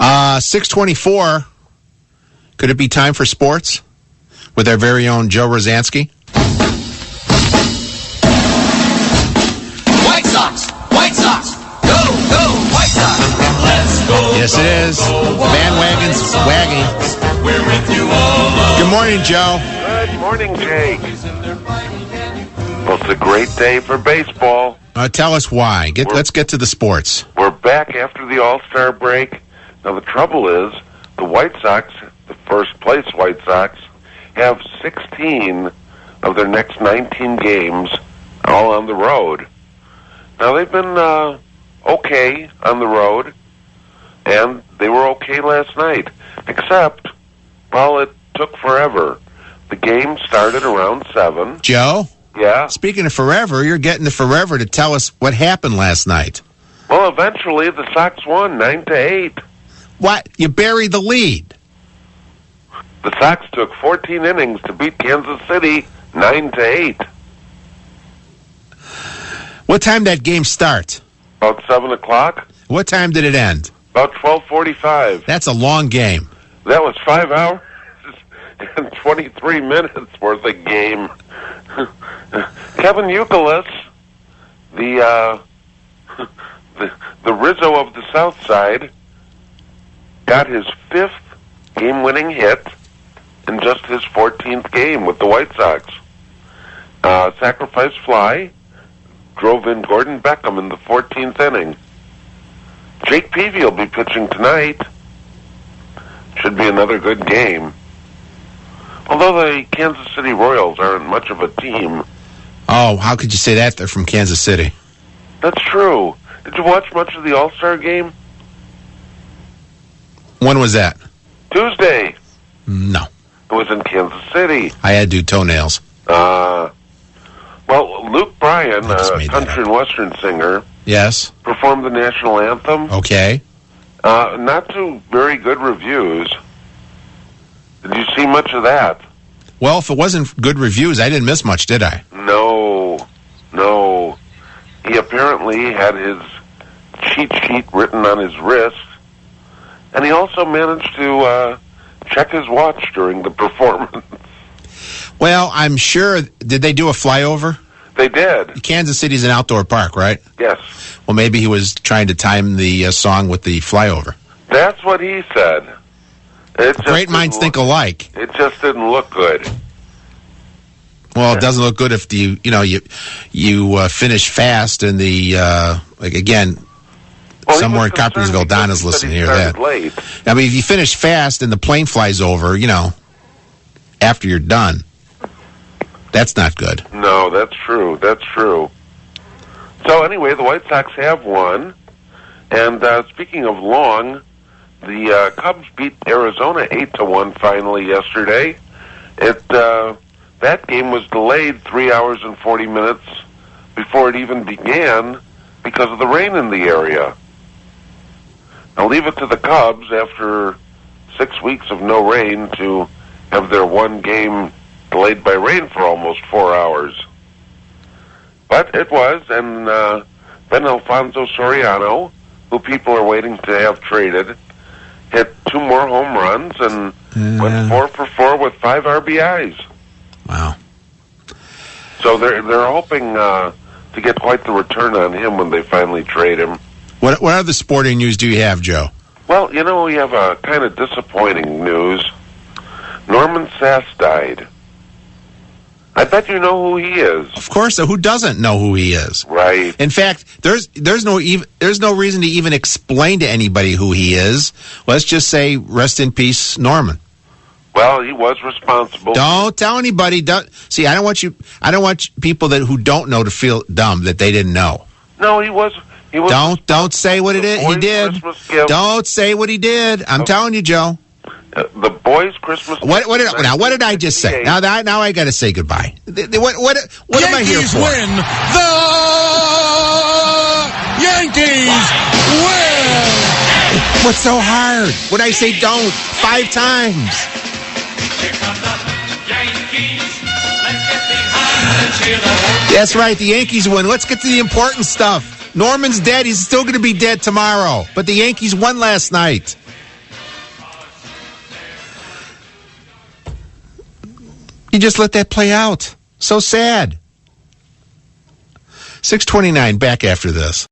6:24. Could it be time for sports with our very own Joe Rozanski? White Sox! White Sox! Go, White Sox! Let's go! Yes, it is. Bandwagon's wagging. We're with you all. Good morning, Joe. Good morning, Jake. Well, it's a great day for baseball. Tell us why. Let's get to the sports. We're back after the All-Star break. Now, the trouble is, the White Sox, the first-place White Sox, have 16 of their next 19 games all on the road. Now, they've been okay on the road, and they were okay last night, except, well, it took forever. The game started around 7. Joe? Yeah? Speaking of forever, you're getting to forever to tell us what happened last night. Well, eventually, the Sox won 9-8. What? You buried the lead. The Sox took 14 innings to beat Kansas City 9-8. What time did that game start? About 7 o'clock. What time did it end? About 12:45. That's a long game. That was 5 hours and 23 minutes worth of game. Kevin Youkilis, the Rizzo of the South Side, got his 5th game-winning hit in just his 14th game with the White Sox. Sacrifice fly drove in Gordon Beckham in the 14th inning. Jake Peavy will be pitching tonight. Should be another good game. Although the Kansas City Royals aren't much of a team. Oh, how could you say that? They're from Kansas City. That's true. Did you watch much of the All-Star game? When was that? Tuesday. No. It was in Kansas City. I had to do toenails. Well, Luke Bryan, I just a made that country up. and western singer, Yes. performed the national anthem. Okay. Not to very good reviews. Did you see much of that? Well, if it wasn't good reviews, I didn't miss much, did I? No. He apparently had his cheat sheet written on his wrist, and he also managed to check his watch during the performance. Well, I'm sure. Did they do a flyover? They did. Kansas City's an outdoor park, right? Yes. Well, maybe he was trying to time the song with the flyover. That's what he said. It just Great minds think alike. It just didn't look good. Well, it doesn't look good if you finish fast and the again. Well, Somewhere in Coppersville, Donna's listening to hear that. Late. I mean, if you finish fast and the plane flies over, after you're done, that's not good. No, that's true. So anyway, the White Sox have won. And speaking of long, the Cubs beat Arizona 8-1 finally yesterday. That game was delayed 3 hours and 40 minutes before it even began because of the rain in the area. Now leave it to the Cubs after 6 weeks of no rain to have their one game delayed by rain for almost 4 hours. But it was, and then Alfonso Soriano, who people are waiting to have traded, hit 2 more home runs and went 4 for 4 with 5 RBIs. Wow. So they're hoping to get quite the return on him when they finally trade him. What other sporting news do you have, Joe? Well, we have a kind of disappointing news. Norman Sass died. I bet you know who he is. Of course, who doesn't know who he is? Right. In fact, there's no reason to even explain to anybody who he is. Let's just say, rest in peace, Norman. Well, he was responsible. Don't tell anybody. See, I don't want people who don't know to feel dumb that they didn't know. No, he was. Don't say what it is. He did. Don't say what he did. I'm telling you, Joe. The boys' Christmas. What did I just say? Now I got to say goodbye. What am I here for? Win. The Yankees win. What's so hard? What I say don't 5 times. Here come the Yankees. Let's get behind and cheer the That's right. The Yankees win. Let's get to the important stuff. Norman's dead. He's still going to be dead tomorrow. But the Yankees won last night. You just let that play out. So sad. 6:29, back after this.